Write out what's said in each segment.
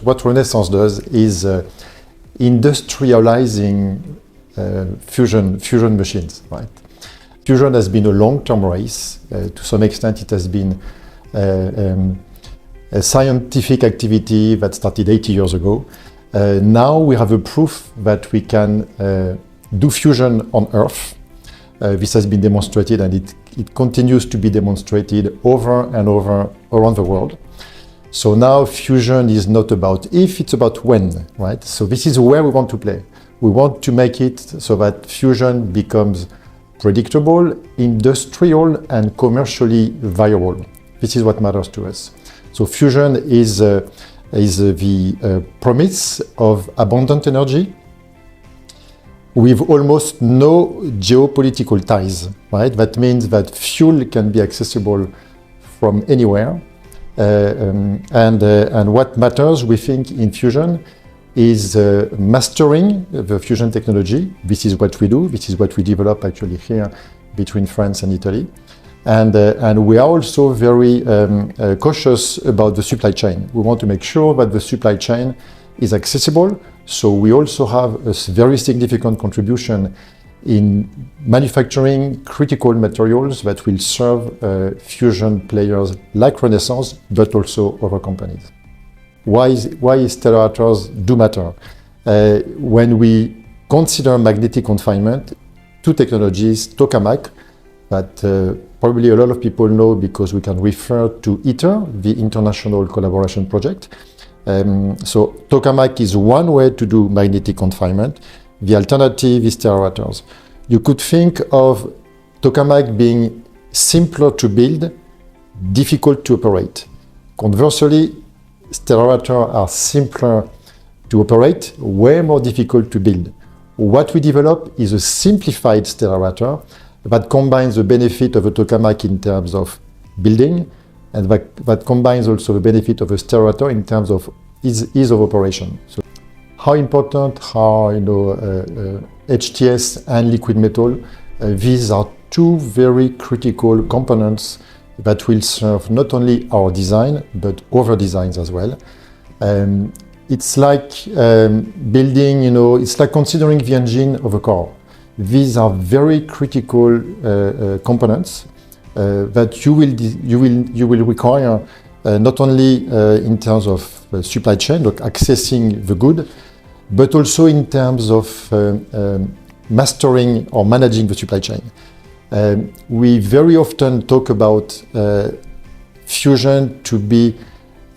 what Renaissance does is industrializing fusion machines, right? Fusion has been a long-term race. To some extent, it has been a scientific activity that started 80 years ago. Now we have a proof that we can do fusion on Earth. This has been demonstrated, and it continues to be demonstrated over and over around the world. So now fusion is not about if, it's about when, right? So this is where we want to play. We want to make it so that fusion becomes predictable, industrial, and commercially viable. This is what matters to us. So fusion is the promise of abundant energy with almost no geopolitical ties, right? That means that fuel can be accessible from anywhere. And what matters, we think, in fusion is mastering the fusion technology. This is what we do. This is what we develop actually here between France and Italy. And we are also very cautious about the supply chain. We want to make sure that the supply chain is accessible. So we also have a very significant contribution in manufacturing critical materials that will serve fusion players like Renaissance, but also other companies. Why stellarators do matter? When we consider magnetic confinement, two technologies, tokamak, that probably a lot of people know because we can refer to ITER, the International Collaboration Project. So tokamak is one way to do magnetic confinement. The alternative is stellarators. You could think of tokamak being simpler to build, difficult to operate. Conversely, stellarators are simpler to operate, way more difficult to build. What we develop is a simplified stellarator that combines the benefit of a tokamak in terms of building, and that combines also the benefit of a stellarator in terms of ease of operation. So how important are HTS and liquid metal? These are two very critical components that will serve not only our design but other designs as well. It's like building, it's like considering the engine of a car. These are very critical components that you will require not only in terms of supply chain, like accessing the good, but also in terms of mastering or managing the supply chain. We very often talk about fusion to be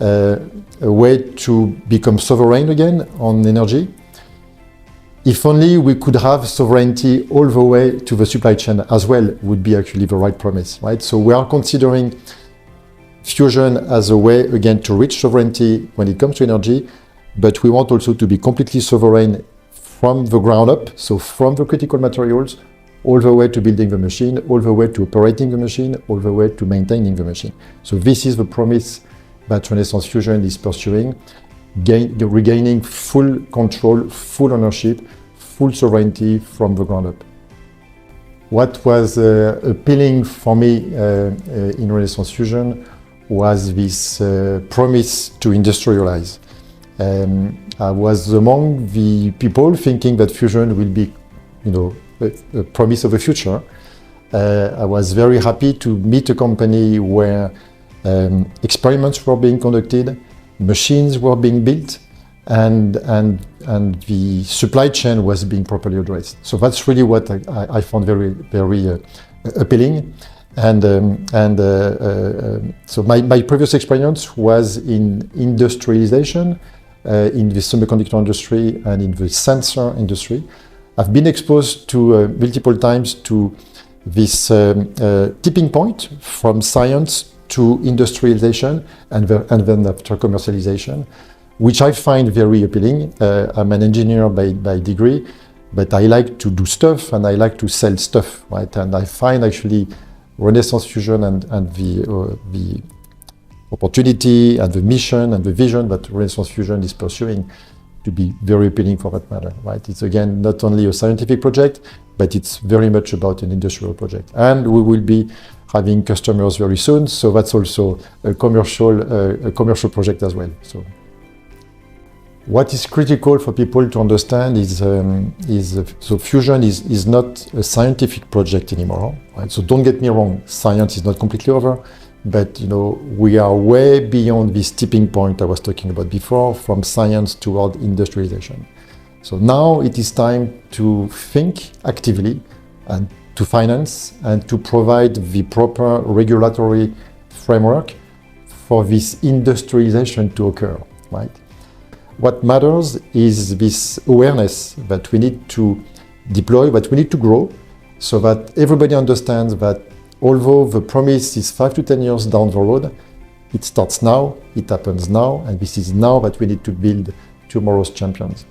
a way to become sovereign again on energy. If only we could have sovereignty all the way to the supply chain as well, would be actually the right promise, right? So we are considering fusion as a way, again, to reach sovereignty when it comes to energy, but we want also to be completely sovereign from the ground up, so from the critical materials, all the way to building the machine, all the way to operating the machine, all the way to maintaining the machine. So this is the promise that Renaissance Fusion is pursuing, regaining full control, full ownership, full sovereignty from the ground up. What was appealing for me in Renaissance Fusion was this promise to industrialize. I was among the people thinking that fusion will be, a promise of the future. I was very happy to meet a company where experiments were being conducted, machines were being built, and the supply chain was being properly addressed. So that's really what I found very, very appealing. So my previous experience was in industrialization, in the semiconductor industry and in the sensor industry. I've been exposed to multiple times to this tipping point from science to industrialization and then after commercialization, which I find very appealing. I'm an engineer by degree, but I like to do stuff and I like to sell stuff, right? And I find actually Renaissance Fusion and the opportunity and the mission and the vision that Renaissance Fusion is pursuing to be very appealing for that matter, right? It's again not only a scientific project, but it's very much about an industrial project. And we will be having customers very soon, so that's also a commercial project as well. So What is critical for people to understand is so fusion is not a scientific project anymore, right? So don't get me wrong, science is not completely over, but we are way beyond this tipping point I was talking about before, from science toward industrialization. So now it is time to think actively and to finance and to provide the proper regulatory framework for this industrialization to occur, right? What matters is this awareness that we need to deploy, that we need to grow, so that everybody understands that although the promise is 5 to 10 years down the road, it starts now, it happens now, and this is now that we need to build tomorrow's champions.